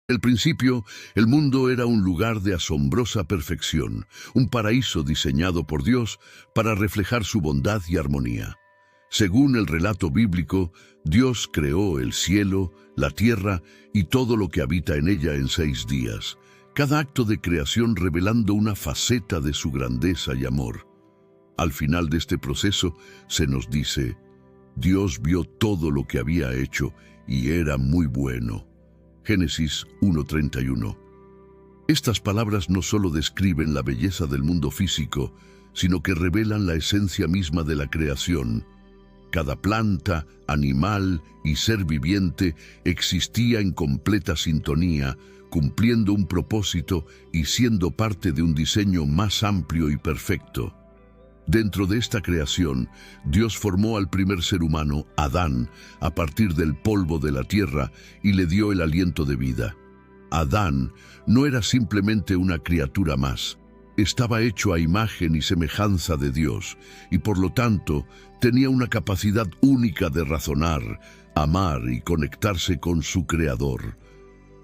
Al principio, el mundo era un lugar de asombrosa perfección, un paraíso diseñado por Dios para reflejar su bondad y armonía. Según el relato bíblico, Dios creó el cielo, la tierra y todo lo que habita en ella en 6 días, cada acto de creación revelando una faceta de su grandeza y amor. Al final de este proceso se nos dice: Dios vio todo lo que había hecho y era muy bueno. Génesis 1:31. Estas palabras no solo describen la belleza del mundo físico, sino que revelan la esencia misma de la creación. Cada planta, animal y ser viviente existía en completa sintonía, cumpliendo un propósito y siendo parte de un diseño más amplio y perfecto. Dentro de esta creación, Dios formó al primer ser humano, Adán, a partir del polvo de la tierra y le dio el aliento de vida. Adán no era simplemente una criatura más. Estaba hecho a imagen y semejanza de Dios y por lo tanto tenía una capacidad única de razonar, amar y conectarse con su Creador.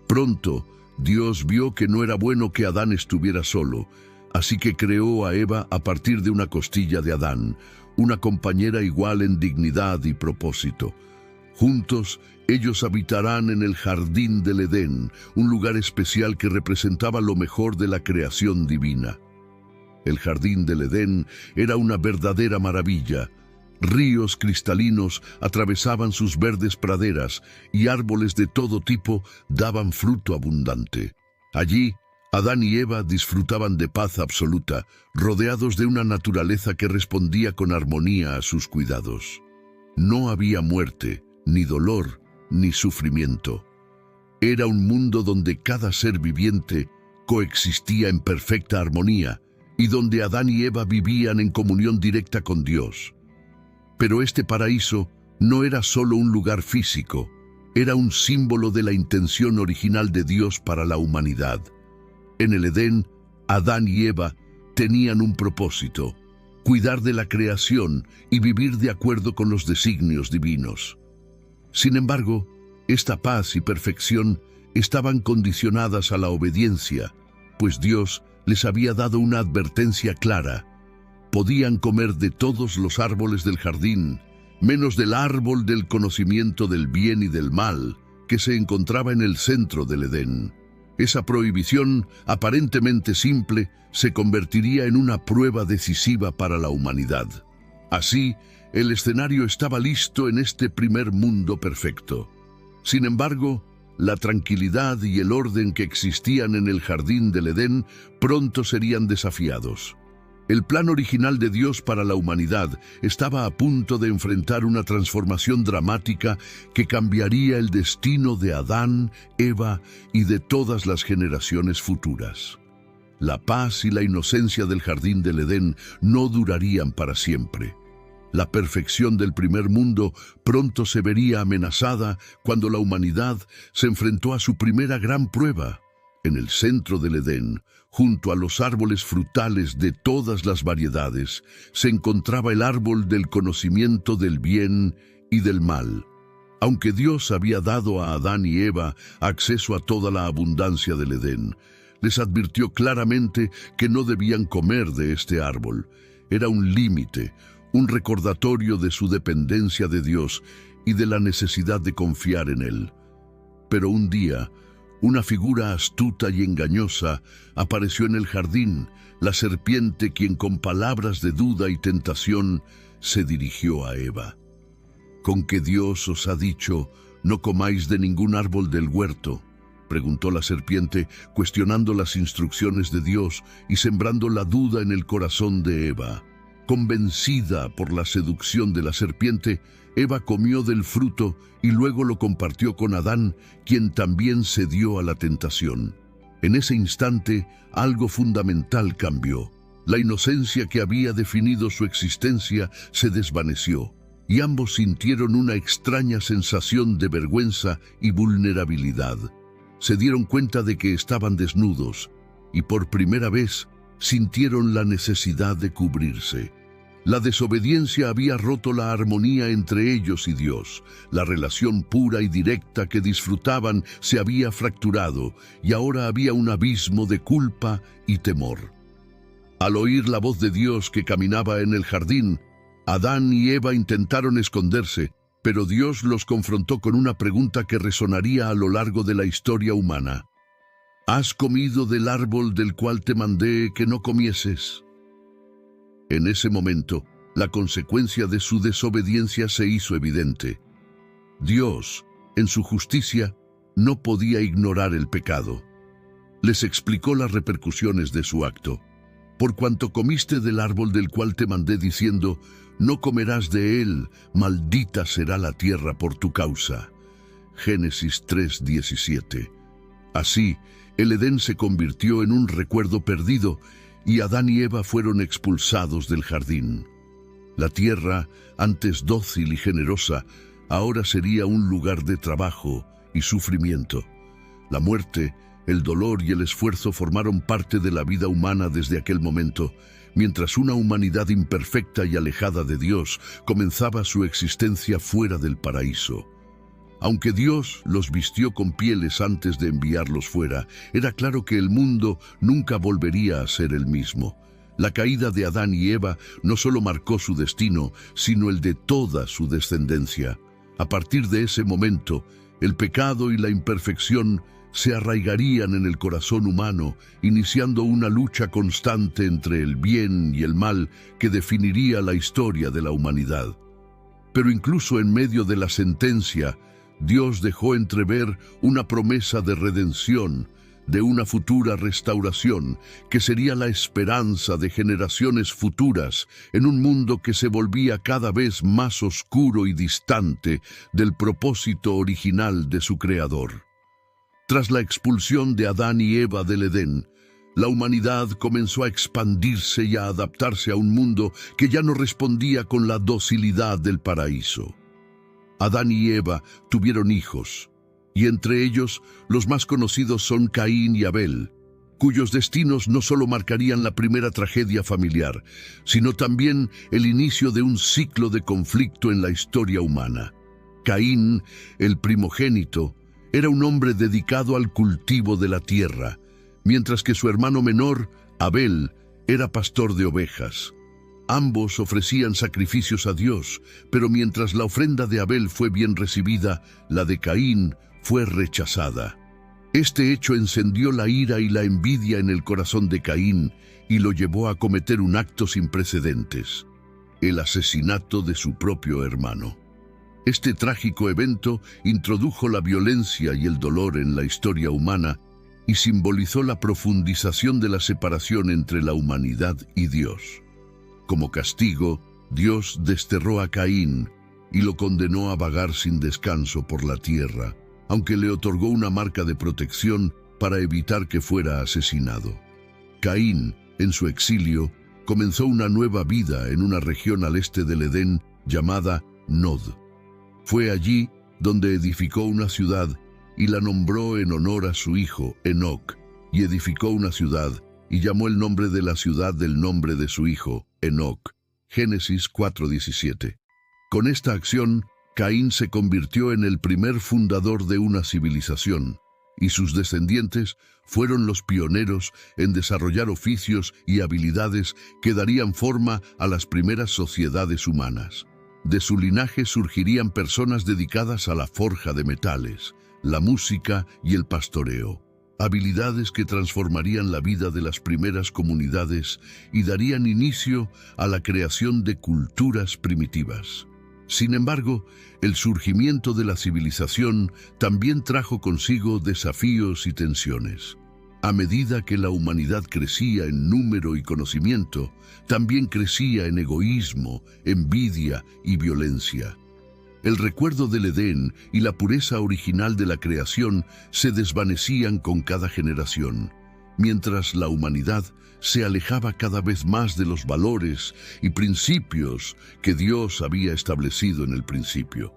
Pronto, Dios vio que no era bueno que Adán estuviera solo, así que creó a Eva a partir de una costilla de Adán, una compañera igual en dignidad y propósito. Juntos, ellos habitarán en el jardín del Edén, un lugar especial que representaba lo mejor de la creación divina. El jardín del Edén era una verdadera maravilla. Ríos cristalinos atravesaban sus verdes praderas y árboles de todo tipo daban fruto abundante. Allí, Adán y Eva disfrutaban de paz absoluta, rodeados de una naturaleza que respondía con armonía a sus cuidados. No había muerte, ni dolor, ni sufrimiento. Era un mundo donde cada ser viviente coexistía en perfecta armonía y donde Adán y Eva vivían en comunión directa con Dios. Pero este paraíso no era solo un lugar físico, era un símbolo de la intención original de Dios para la humanidad. En el Edén, Adán y Eva tenían un propósito: cuidar de la creación y vivir de acuerdo con los designios divinos. Sin embargo, esta paz y perfección estaban condicionadas a la obediencia, pues Dios les había dado una advertencia clara. Podían comer de todos los árboles del jardín, menos del árbol del conocimiento del bien y del mal, que se encontraba en el centro del Edén. Esa prohibición, aparentemente simple, se convertiría en una prueba decisiva para la humanidad. Así, el escenario estaba listo en este primer mundo perfecto. Sin embargo, la tranquilidad y el orden que existían en el jardín del Edén pronto serían desafiados. El plan original de Dios para la humanidad estaba a punto de enfrentar una transformación dramática que cambiaría el destino de Adán, Eva y de todas las generaciones futuras. La paz y la inocencia del jardín del Edén no durarían para siempre. La perfección del primer mundo pronto se vería amenazada cuando la humanidad se enfrentó a su primera gran prueba. En el centro del Edén, junto a los árboles frutales de todas las variedades, se encontraba el árbol del conocimiento del bien y del mal. Aunque Dios había dado a Adán y Eva acceso a toda la abundancia del Edén, les advirtió claramente que no debían comer de este árbol. Era un límite, un recordatorio de su dependencia de Dios y de la necesidad de confiar en Él. Pero un día, una figura astuta y engañosa apareció en el jardín, la serpiente quien con palabras de duda y tentación se dirigió a Eva. ¿Con qué Dios os ha dicho, no comáis de ningún árbol del huerto?, preguntó la serpiente, cuestionando las instrucciones de Dios y sembrando la duda en el corazón de Eva. Convencida por la seducción de la serpiente, Eva comió del fruto y luego lo compartió con Adán, quien también cedió a la tentación. En ese instante, algo fundamental cambió. La inocencia que había definido su existencia se desvaneció, y ambos sintieron una extraña sensación de vergüenza y vulnerabilidad. Se dieron cuenta de que estaban desnudos, y por primera vez sintieron la necesidad de cubrirse. La desobediencia había roto la armonía entre ellos y Dios. La relación pura y directa que disfrutaban se había fracturado y ahora había un abismo de culpa y temor. Al oír la voz de Dios que caminaba en el jardín, Adán y Eva intentaron esconderse, pero Dios los confrontó con una pregunta que resonaría a lo largo de la historia humana. ¿Has comido del árbol del cual te mandé que no comieses? En ese momento, la consecuencia de su desobediencia se hizo evidente. Dios, en su justicia, no podía ignorar el pecado. Les explicó las repercusiones de su acto. Por cuanto comiste del árbol del cual te mandé diciendo, no comerás de él, maldita será la tierra por tu causa. Génesis 3:17. Así, el Edén se convirtió en un recuerdo perdido y Adán y Eva fueron expulsados del jardín. La tierra, antes dócil y generosa, ahora sería un lugar de trabajo y sufrimiento. La muerte, el dolor y el esfuerzo formaron parte de la vida humana desde aquel momento, mientras una humanidad imperfecta y alejada de Dios comenzaba su existencia fuera del paraíso. Aunque Dios los vistió con pieles antes de enviarlos fuera, era claro que el mundo nunca volvería a ser el mismo. La caída de Adán y Eva no solo marcó su destino, sino el de toda su descendencia. A partir de ese momento, el pecado y la imperfección se arraigarían en el corazón humano, iniciando una lucha constante entre el bien y el mal que definiría la historia de la humanidad. Pero incluso en medio de la sentencia, Dios dejó entrever una promesa de redención, de una futura restauración, que sería la esperanza de generaciones futuras en un mundo que se volvía cada vez más oscuro y distante del propósito original de su Creador. Tras la expulsión de Adán y Eva del Edén, la humanidad comenzó a expandirse y a adaptarse a un mundo que ya no respondía con la docilidad del paraíso. Adán y Eva tuvieron hijos, y entre ellos los más conocidos son Caín y Abel, cuyos destinos no solo marcarían la primera tragedia familiar, sino también el inicio de un ciclo de conflicto en la historia humana. Caín, el primogénito, era un hombre dedicado al cultivo de la tierra, mientras que su hermano menor, Abel, era pastor de ovejas. Ambos ofrecían sacrificios a Dios, pero mientras la ofrenda de Abel fue bien recibida, la de Caín fue rechazada. Este hecho encendió la ira y la envidia en el corazón de Caín y lo llevó a cometer un acto sin precedentes: el asesinato de su propio hermano. Este trágico evento introdujo la violencia y el dolor en la historia humana y simbolizó la profundización de la separación entre la humanidad y Dios. Como castigo, Dios desterró a Caín y lo condenó a vagar sin descanso por la tierra, aunque le otorgó una marca de protección para evitar que fuera asesinado. Caín, en su exilio, comenzó una nueva vida en una región al este del Edén llamada Nod. Fue allí donde edificó una ciudad y la nombró en honor a su hijo, Enoc, y edificó una ciudad y llamó el nombre de la ciudad del nombre de su hijo, Enoc. Génesis 4:17. Con esta acción, Caín se convirtió en el primer fundador de una civilización, y sus descendientes fueron los pioneros en desarrollar oficios y habilidades que darían forma a las primeras sociedades humanas. De su linaje surgirían personas dedicadas a la forja de metales, la música y el pastoreo, habilidades que transformarían la vida de las primeras comunidades y darían inicio a la creación de culturas primitivas. Sin embargo, el surgimiento de la civilización también trajo consigo desafíos y tensiones. A medida que la humanidad crecía en número y conocimiento, también crecía en egoísmo, envidia y violencia. El recuerdo del Edén y la pureza original de la creación se desvanecían con cada generación, mientras la humanidad se alejaba cada vez más de los valores y principios que Dios había establecido en el principio.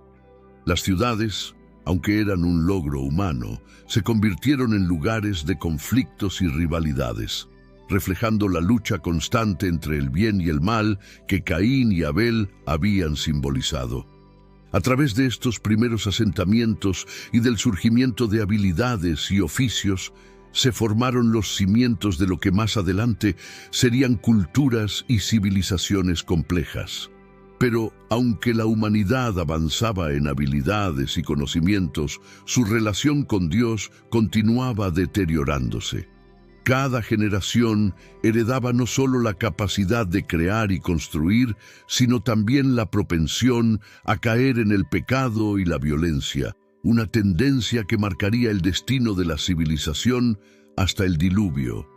Las ciudades, aunque eran un logro humano, se convirtieron en lugares de conflictos y rivalidades. reflejando la lucha constante entre el bien y el mal que Caín y Abel habían simbolizado. A través de estos primeros asentamientos y del surgimiento de habilidades y oficios, se formaron los cimientos de lo que más adelante serían culturas y civilizaciones complejas. Pero, aunque la humanidad avanzaba en habilidades y conocimientos, su relación con Dios continuaba deteriorándose. Cada generación heredaba no solo la capacidad de crear y construir, sino también la propensión a caer en el pecado y la violencia, una tendencia que marcaría el destino de la civilización hasta el diluvio.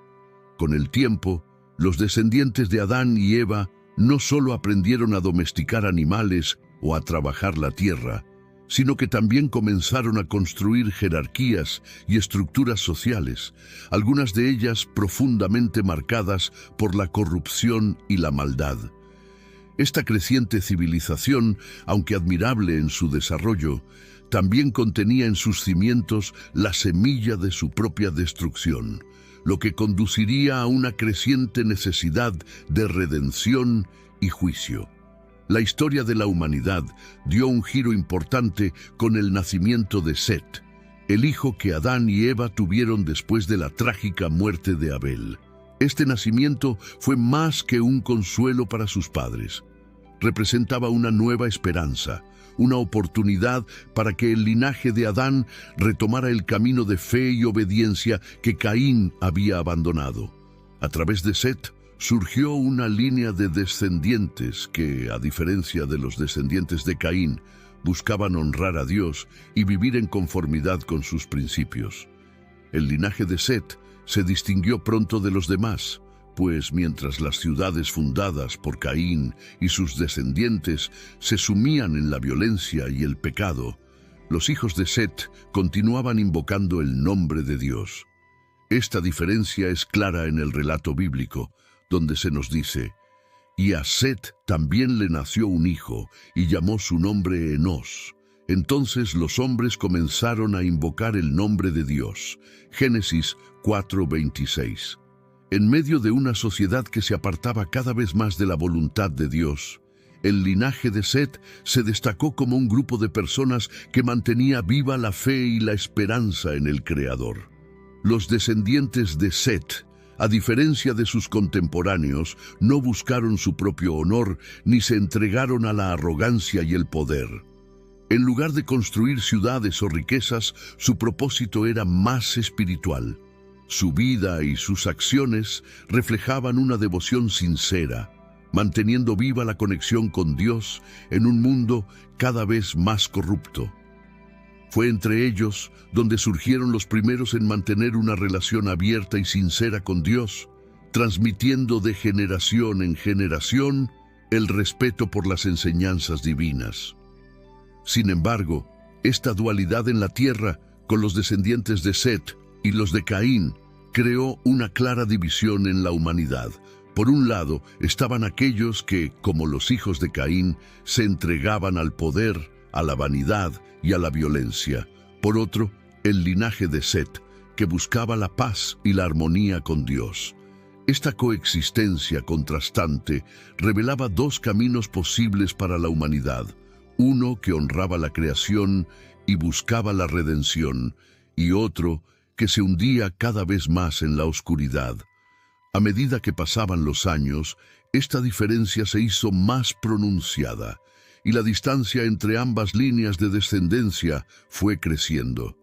Con el tiempo, los descendientes de Adán y Eva no solo aprendieron a domesticar animales o a trabajar la tierra, sino que también comenzaron a construir jerarquías y estructuras sociales, algunas de ellas profundamente marcadas por la corrupción y la maldad. Esta creciente civilización, aunque admirable en su desarrollo, también contenía en sus cimientos la semilla de su propia destrucción, lo que conduciría a una creciente necesidad de redención y juicio. La historia de la humanidad dio un giro importante con el nacimiento de Set, el hijo que Adán y Eva tuvieron después de la trágica muerte de Abel. Este nacimiento fue más que un consuelo para sus padres. Representaba una nueva esperanza, una oportunidad para que el linaje de Adán retomara el camino de fe y obediencia que Caín había abandonado. A través de Set, surgió una línea de descendientes que, a diferencia de los descendientes de Caín, buscaban honrar a Dios y vivir en conformidad con sus principios. El linaje de Set se distinguió pronto de los demás, pues mientras las ciudades fundadas por Caín y sus descendientes se sumían en la violencia y el pecado, los hijos de Set continuaban invocando el nombre de Dios. Esta diferencia es clara en el relato bíblico, donde se nos dice: «Y a Set también le nació un hijo, y llamó su nombre Enos. Entonces los hombres comenzaron a invocar el nombre de Dios». Génesis 4:26. En medio de una sociedad que se apartaba cada vez más de la voluntad de Dios, el linaje de Set se destacó como un grupo de personas que mantenía viva la fe y la esperanza en el Creador. Los descendientes de Set, a diferencia de sus contemporáneos, no buscaron su propio honor ni se entregaron a la arrogancia y el poder. En lugar de construir ciudades o riquezas, su propósito era más espiritual. Su vida y sus acciones reflejaban una devoción sincera, manteniendo viva la conexión con Dios en un mundo cada vez más corrupto. Fue entre ellos donde surgieron los primeros en mantener una relación abierta y sincera con Dios, transmitiendo de generación en generación el respeto por las enseñanzas divinas. Sin embargo, esta dualidad en la tierra, con los descendientes de Set y los de Caín, creó una clara división en la humanidad. Por un lado, estaban aquellos que, como los hijos de Caín, se entregaban al poder, a la vanidad y a la violencia. Por otro, el linaje de Set, que buscaba la paz y la armonía con Dios. Esta coexistencia contrastante revelaba dos caminos posibles para la humanidad: uno que honraba la creación y buscaba la redención, y otro que se hundía cada vez más en la oscuridad. A medida que pasaban los años, esta diferencia se hizo más pronunciada, y la distancia entre ambas líneas de descendencia fue creciendo.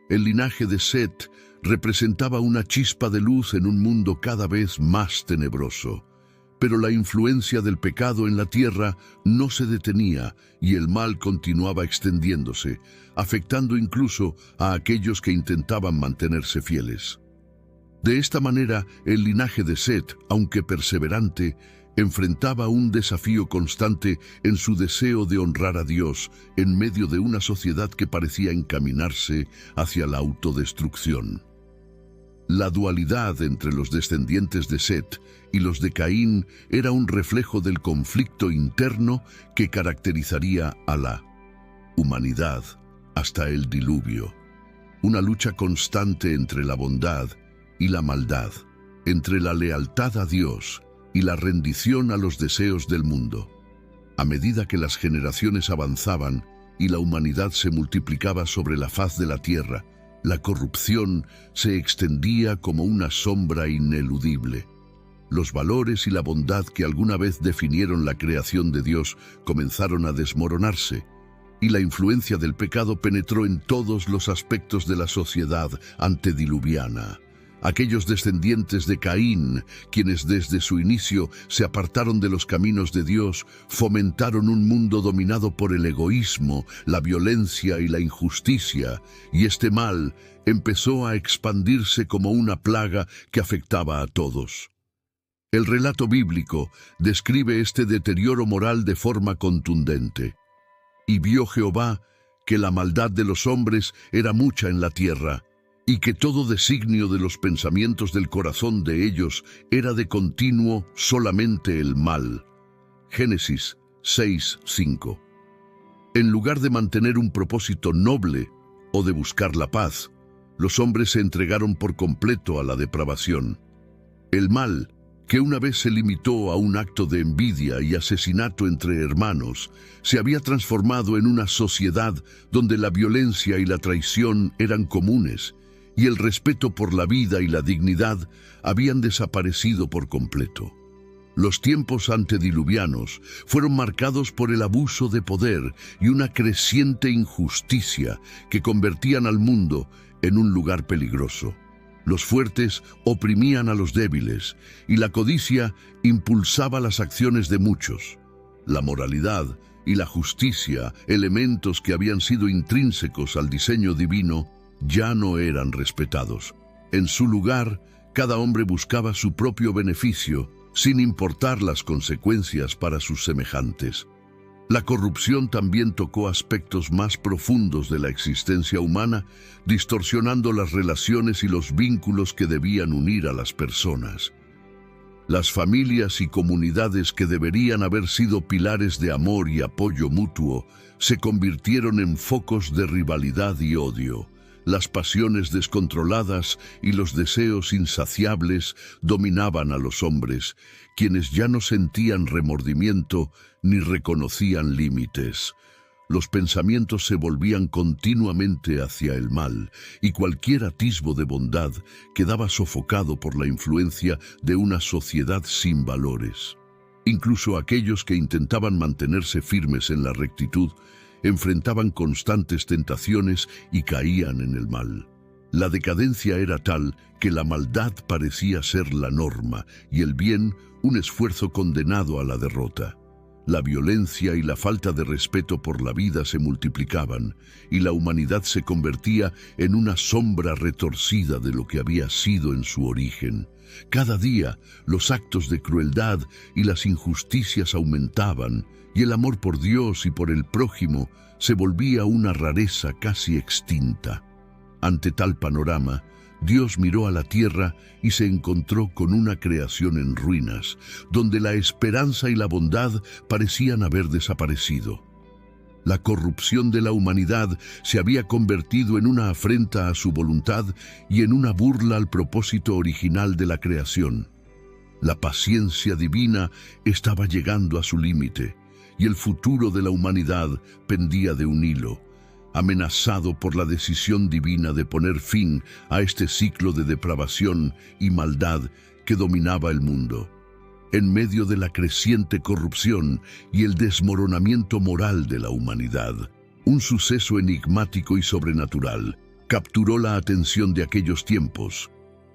El linaje de Set representaba una chispa de luz en un mundo cada vez más tenebroso. Pero la influencia del pecado en la tierra no se detenía y el mal continuaba extendiéndose, afectando incluso a aquellos que intentaban mantenerse fieles. De esta manera, el linaje de Set, aunque perseverante, enfrentaba un desafío constante en su deseo de honrar a Dios en medio de una sociedad que parecía encaminarse hacia la autodestrucción. La dualidad entre los descendientes de Set y los de Caín era un reflejo del conflicto interno que caracterizaría a la humanidad hasta el diluvio. Una lucha constante entre la bondad y la maldad, entre la lealtad a Dios y la rendición a los deseos del mundo. A medida que las generaciones avanzaban y la humanidad se multiplicaba sobre la faz de la tierra, la corrupción se extendía como una sombra ineludible. Los valores y la bondad que alguna vez definieron la creación de Dios comenzaron a desmoronarse, y la influencia del pecado penetró en todos los aspectos de la sociedad antediluviana. Aquellos descendientes de Caín, quienes desde su inicio se apartaron de los caminos de Dios, fomentaron un mundo dominado por el egoísmo, la violencia y la injusticia, y este mal empezó a expandirse como una plaga que afectaba a todos. El relato bíblico describe este deterioro moral de forma contundente. Y vio Jehová que la maldad de los hombres era mucha en la tierra, y que todo designio de los pensamientos del corazón de ellos era de continuo solamente el mal. Génesis 6:5. En lugar de mantener un propósito noble o de buscar la paz, los hombres se entregaron por completo a la depravación. El mal, que una vez se limitó a un acto de envidia y asesinato entre hermanos, se había transformado en una sociedad donde la violencia y la traición eran comunes, y el respeto por la vida y la dignidad habían desaparecido por completo. Los tiempos antediluvianos fueron marcados por el abuso de poder y una creciente injusticia que convertían al mundo en un lugar peligroso. Los fuertes oprimían a los débiles y la codicia impulsaba las acciones de muchos. La moralidad y la justicia, elementos que habían sido intrínsecos al diseño divino, ya no eran respetados. En su lugar, cada hombre buscaba su propio beneficio, sin importar las consecuencias para sus semejantes. La corrupción también tocó aspectos más profundos de la existencia humana, distorsionando las relaciones y los vínculos que debían unir a las personas. Las familias y comunidades que deberían haber sido pilares de amor y apoyo mutuo se convirtieron en focos de rivalidad y odio. Las pasiones descontroladas y los deseos insaciables dominaban a los hombres, quienes ya no sentían remordimiento ni reconocían límites. Los pensamientos se volvían continuamente hacia el mal, y cualquier atisbo de bondad quedaba sofocado por la influencia de una sociedad sin valores. Incluso aquellos que intentaban mantenerse firmes en la rectitud enfrentaban constantes tentaciones y caían en el mal. La decadencia era tal que la maldad parecía ser la norma y el bien un esfuerzo condenado a la derrota. La violencia y la falta de respeto por la vida se multiplicaban y la humanidad se convertía en una sombra retorcida de lo que había sido en su origen. Cada día los actos de crueldad y las injusticias aumentaban y el amor por Dios y por el prójimo se volvía una rareza casi extinta. Ante tal panorama, Dios miró a la tierra y se encontró con una creación en ruinas, donde la esperanza y la bondad parecían haber desaparecido. La corrupción de la humanidad se había convertido en una afrenta a su voluntad y en una burla al propósito original de la creación. La paciencia divina estaba llegando a su límite, y el futuro de la humanidad pendía de un hilo, amenazado por la decisión divina de poner fin a este ciclo de depravación y maldad que dominaba el mundo. En medio de la creciente corrupción y el desmoronamiento moral de la humanidad, un suceso enigmático y sobrenatural capturó la atención de aquellos tiempos: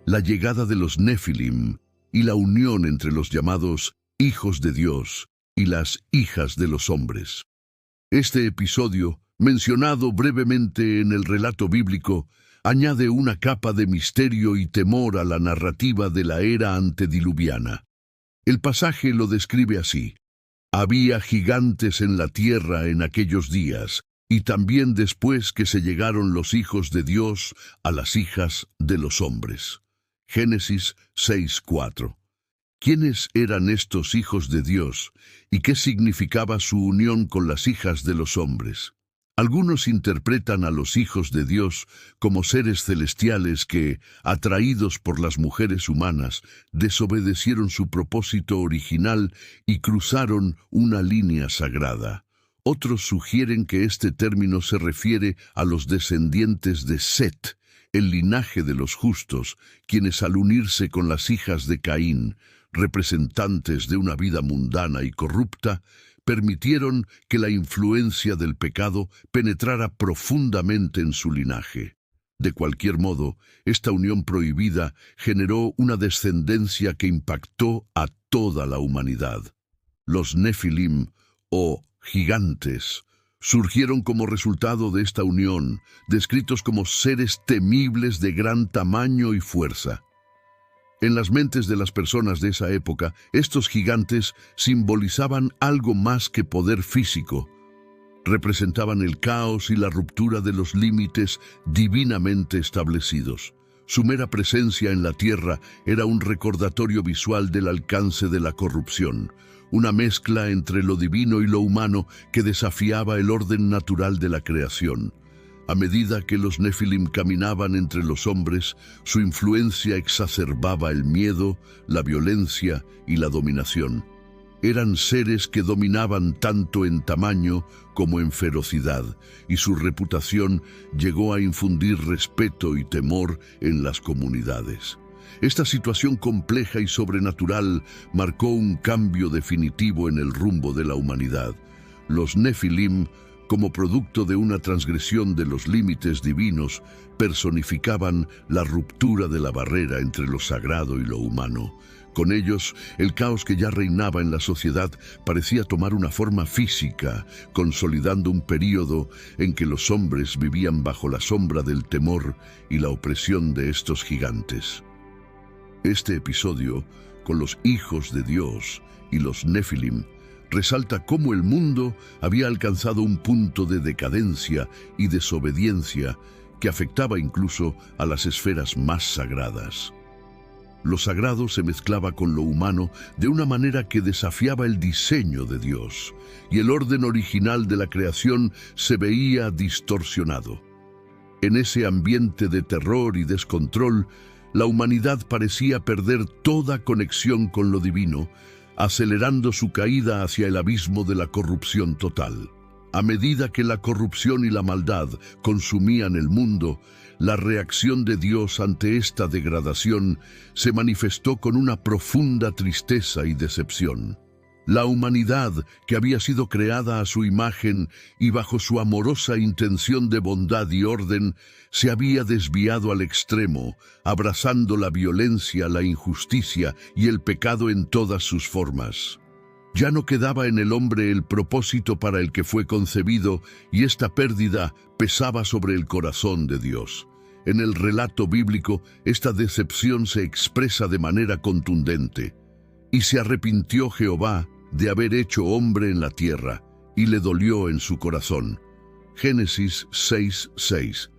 la llegada de los Nefilim y la unión entre los llamados hijos de Dios y las hijas de los hombres. Este episodio, mencionado brevemente en el relato bíblico, añade una capa de misterio y temor a la narrativa de la era antediluviana. El pasaje lo describe así: había gigantes en la tierra en aquellos días, y también después que se llegaron los hijos de Dios a las hijas de los hombres. Génesis 6:4. ¿Quiénes eran estos hijos de Dios y qué significaba su unión con las hijas de los hombres? Algunos interpretan a los hijos de Dios como seres celestiales que, atraídos por las mujeres humanas, desobedecieron su propósito original y cruzaron una línea sagrada. Otros sugieren que este término se refiere a los descendientes de Set, el linaje de los justos, quienes al unirse con las hijas de Caín, representantes de una vida mundana y corrupta, permitieron que la influencia del pecado penetrara profundamente en su linaje. De cualquier modo, esta unión prohibida generó una descendencia que impactó a toda la humanidad. Los Nefilim, o gigantes, surgieron como resultado de esta unión, descritos como seres temibles de gran tamaño y fuerza. En las mentes de las personas de esa época, estos gigantes simbolizaban algo más que poder físico. Representaban el caos y la ruptura de los límites divinamente establecidos. Su mera presencia en la tierra era un recordatorio visual del alcance de la corrupción, una mezcla entre lo divino y lo humano que desafiaba el orden natural de la creación. A medida que los Nefilim caminaban entre los hombres, su influencia exacerbaba el miedo, la violencia y la dominación. Eran seres que dominaban tanto en tamaño como en ferocidad, y su reputación llegó a infundir respeto y temor en las comunidades. Esta situación compleja y sobrenatural marcó un cambio definitivo en el rumbo de la humanidad. Los Nefilim, como producto de una transgresión de los límites divinos, personificaban la ruptura de la barrera entre lo sagrado y lo humano. Con ellos, el caos que ya reinaba en la sociedad parecía tomar una forma física, consolidando un período en que los hombres vivían bajo la sombra del temor y la opresión de estos gigantes. Este episodio, con los hijos de Dios y los Nefilim, resalta cómo el mundo había alcanzado un punto de decadencia y desobediencia que afectaba incluso a las esferas más sagradas. Lo sagrado se mezclaba con lo humano de una manera que desafiaba el diseño de Dios, y el orden original de la creación se veía distorsionado. En ese ambiente de terror y descontrol, la humanidad parecía perder toda conexión con lo divino, acelerando su caída hacia el abismo de la corrupción total. A medida que la corrupción y la maldad consumían el mundo, la reacción de Dios ante esta degradación se manifestó con una profunda tristeza y decepción. La humanidad, que había sido creada a su imagen y bajo su amorosa intención de bondad y orden, se había desviado al extremo, abrazando la violencia, la injusticia y el pecado en todas sus formas. Ya no quedaba en el hombre el propósito para el que fue concebido, y esta pérdida pesaba sobre el corazón de Dios. En el relato bíblico, esta decepción se expresa de manera contundente. Y se arrepintió Jehová de haber hecho hombre en la tierra, y le dolió en su corazón. Génesis 6:6.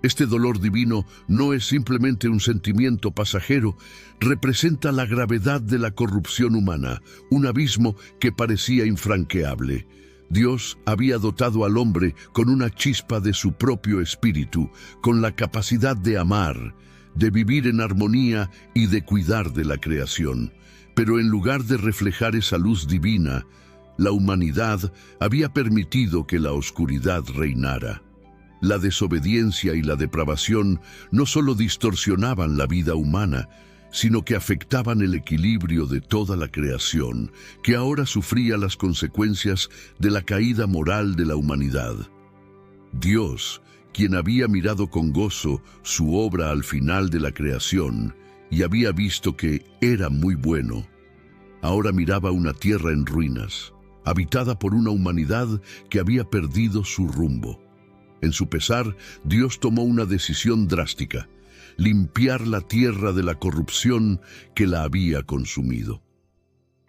Este dolor divino no es simplemente un sentimiento pasajero, representa la gravedad de la corrupción humana, un abismo que parecía infranqueable. Dios había dotado al hombre con una chispa de su propio espíritu, con la capacidad de amar, de vivir en armonía y de cuidar de la creación. Pero en lugar de reflejar esa luz divina, la humanidad había permitido que la oscuridad reinara. La desobediencia y la depravación no solo distorsionaban la vida humana, sino que afectaban el equilibrio de toda la creación, que ahora sufría las consecuencias de la caída moral de la humanidad. Dios, quien había mirado con gozo su obra al final de la creación y había visto que era muy bueno, ahora miraba una tierra en ruinas, habitada por una humanidad que había perdido su rumbo. En su pesar, Dios tomó una decisión drástica: limpiar la tierra de la corrupción que la había consumido.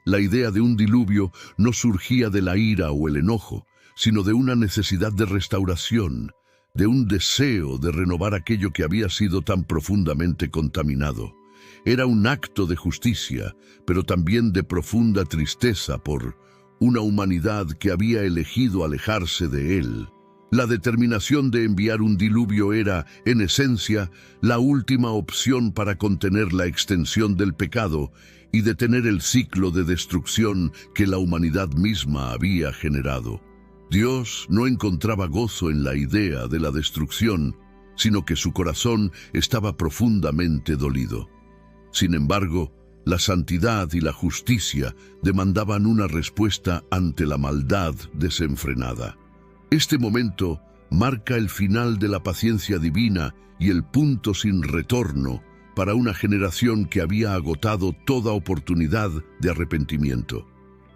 La idea de un diluvio no surgía de la ira o el enojo, sino de una necesidad de restauración, de un deseo de renovar aquello que había sido tan profundamente contaminado. Era un acto de justicia, pero también de profunda tristeza por una humanidad que había elegido alejarse de Él, La determinación de enviar un diluvio era, en esencia, la última opción para contener la extensión del pecado y detener el ciclo de destrucción que la humanidad misma había generado. Dios no encontraba gozo en la idea de la destrucción, sino que su corazón estaba profundamente dolido. Sin embargo, la santidad y la justicia demandaban una respuesta ante la maldad desenfrenada. Este momento marca el final de la paciencia divina y el punto sin retorno para una generación que había agotado toda oportunidad de arrepentimiento.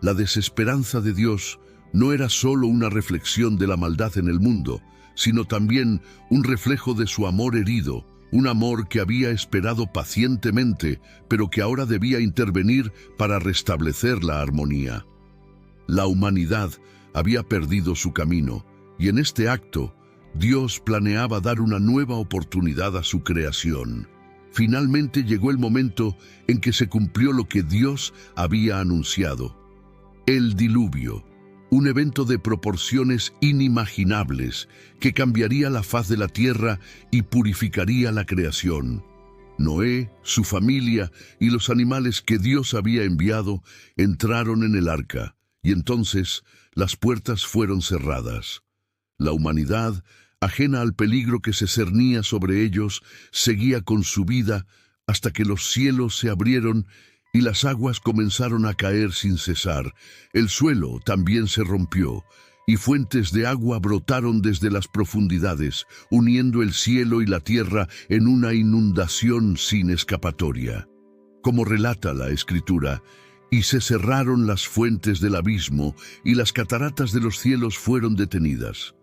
La desesperanza de Dios no era solo una reflexión de la maldad en el mundo, sino también un reflejo de su amor herido, un amor que había esperado pacientemente, pero que ahora debía intervenir para restablecer la armonía. La humanidad había perdido su camino, y en este acto, Dios planeaba dar una nueva oportunidad a su creación. Finalmente llegó el momento en que se cumplió lo que Dios había anunciado: el diluvio, un evento de proporciones inimaginables que cambiaría la faz de la tierra y purificaría la creación. Noé, su familia y los animales que Dios había enviado entraron en el arca, y entonces las puertas fueron cerradas. La humanidad, ajena al peligro que se cernía sobre ellos, seguía con su vida hasta que los cielos se abrieron y las aguas comenzaron a caer sin cesar. El suelo también se rompió, y fuentes de agua brotaron desde las profundidades, uniendo el cielo y la tierra en una inundación sin escapatoria. Como relata la Escritura, y se cerraron las fuentes del abismo, y las cataratas de los cielos fueron detenidas.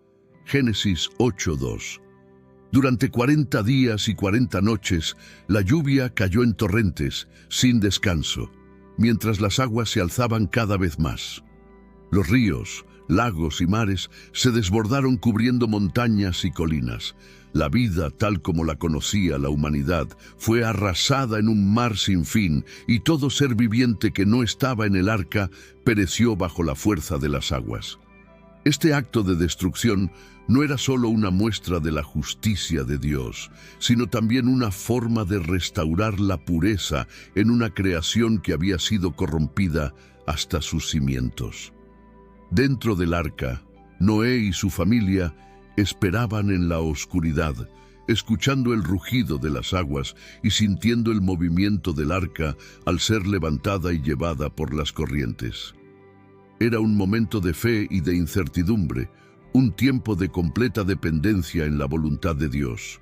Génesis 8:2. Durante 40 días y 40 noches, la lluvia cayó en torrentes, sin descanso, mientras las aguas se alzaban cada vez más. Los ríos, lagos y mares se desbordaron cubriendo montañas y colinas. La vida, tal como la conocía la humanidad, fue arrasada en un mar sin fin, y todo ser viviente que no estaba en el arca pereció bajo la fuerza de las aguas. Este acto de destrucción no era solo una muestra de la justicia de Dios, sino también una forma de restaurar la pureza en una creación que había sido corrompida hasta sus cimientos. Dentro del arca, Noé y su familia esperaban en la oscuridad, escuchando el rugido de las aguas y sintiendo el movimiento del arca al ser levantada y llevada por las corrientes. Era un momento de fe y de incertidumbre, un tiempo de completa dependencia en la voluntad de Dios.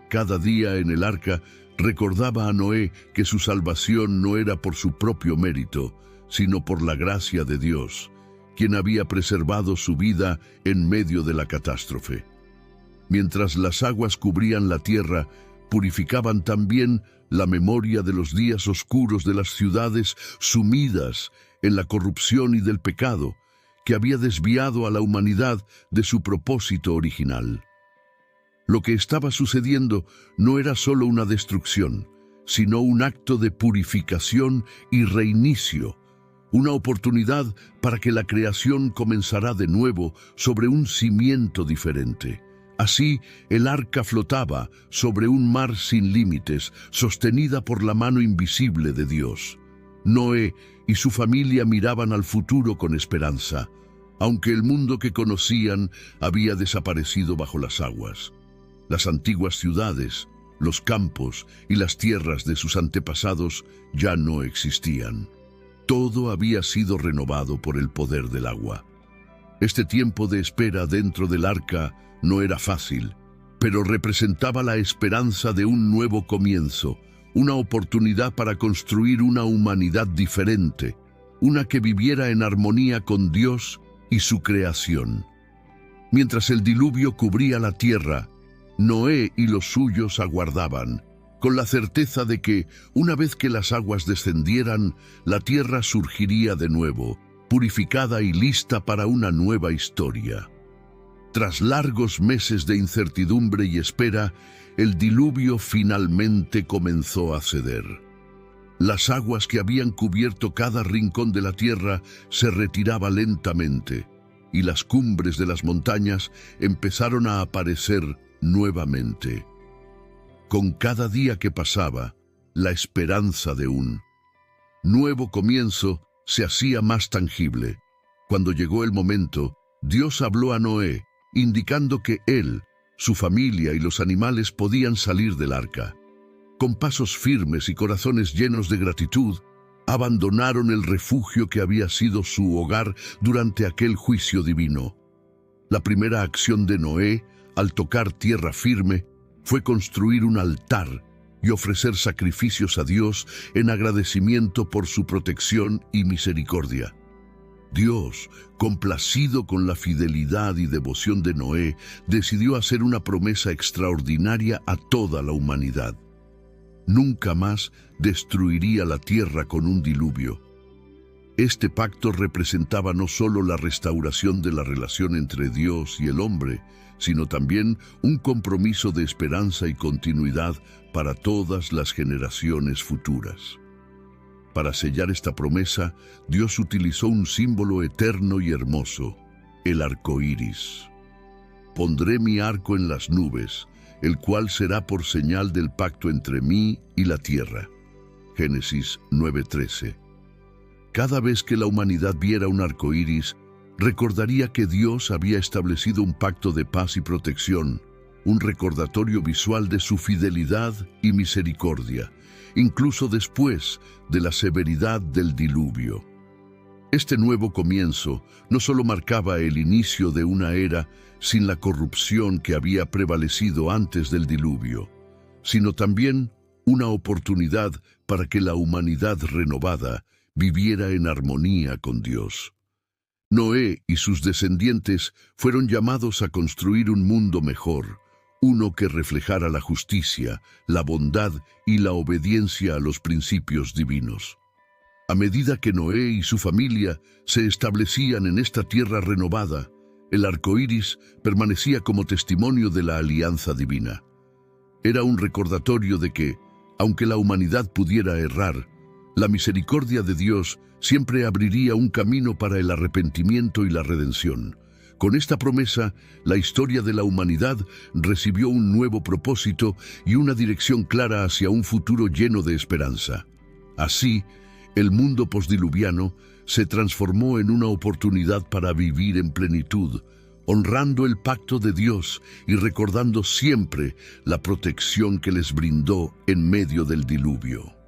Cada día en el arca recordaba a Noé que su salvación no era por su propio mérito, sino por la gracia de Dios, quien había preservado su vida en medio de la catástrofe. Mientras las aguas cubrían la tierra, purificaban también la memoria de los días oscuros de las ciudades sumidas en la corrupción y del pecado, que había desviado a la humanidad de su propósito original. Lo que estaba sucediendo no era solo una destrucción, sino un acto de purificación y reinicio, una oportunidad para que la creación comenzara de nuevo sobre un cimiento diferente. Así, el arca flotaba sobre un mar sin límites, sostenida por la mano invisible de Dios. Noé y su familia miraban al futuro con esperanza, aunque el mundo que conocían había desaparecido bajo las aguas. Las antiguas ciudades, los campos y las tierras de sus antepasados ya no existían. Todo había sido renovado por el poder del agua. Este tiempo de espera dentro del arca no era fácil, pero representaba la esperanza de un nuevo comienzo, una oportunidad para construir una humanidad diferente, una que viviera en armonía con Dios y su creación. Mientras el diluvio cubría la tierra, Noé y los suyos aguardaban, con la certeza de que, una vez que las aguas descendieran, la tierra surgiría de nuevo, purificada y lista para una nueva historia. Tras largos meses de incertidumbre y espera, el diluvio finalmente comenzó a ceder. Las aguas que habían cubierto cada rincón de la tierra se retiraban lentamente, y las cumbres de las montañas empezaron a aparecer nuevamente. Con cada día que pasaba, la esperanza de un nuevo comienzo se hacía más tangible. Cuando llegó el momento, Dios habló a Noé, indicando que él, su familia y los animales podían salir del arca. Con pasos firmes y corazones llenos de gratitud, abandonaron el refugio que había sido su hogar durante aquel juicio divino. La primera acción de Noé, al tocar tierra firme, fue construir un altar y ofrecer sacrificios a Dios en agradecimiento por su protección y misericordia. Dios, complacido con la fidelidad y devoción de Noé, decidió hacer una promesa extraordinaria a toda la humanidad. Nunca más destruiría la tierra con un diluvio. Este pacto representaba no solo la restauración de la relación entre Dios y el hombre, sino también un compromiso de esperanza y continuidad para todas las generaciones futuras. Para sellar esta promesa, Dios utilizó un símbolo eterno y hermoso, el arco iris. Pondré mi arco en las nubes, el cual será por señal del pacto entre mí y la tierra. Génesis 9:13. Cada vez que la humanidad viera un arco iris, recordaría que Dios había establecido un pacto de paz y protección, un recordatorio visual de su fidelidad y misericordia, incluso después de la severidad del diluvio. Este nuevo comienzo no solo marcaba el inicio de una era sin la corrupción que había prevalecido antes del diluvio, sino también una oportunidad para que la humanidad renovada viviera en armonía con Dios. Noé y sus descendientes fueron llamados a construir un mundo mejor, uno que reflejara la justicia, la bondad y la obediencia a los principios divinos. A medida que Noé y su familia se establecían en esta tierra renovada, el arco iris permanecía como testimonio de la alianza divina. Era un recordatorio de que, aunque la humanidad pudiera errar, la misericordia de Dios siempre abriría un camino para el arrepentimiento y la redención. Con esta promesa, la historia de la humanidad recibió un nuevo propósito y una dirección clara hacia un futuro lleno de esperanza. Así, el mundo postdiluviano se transformó en una oportunidad para vivir en plenitud, honrando el pacto de Dios y recordando siempre la protección que les brindó en medio del diluvio.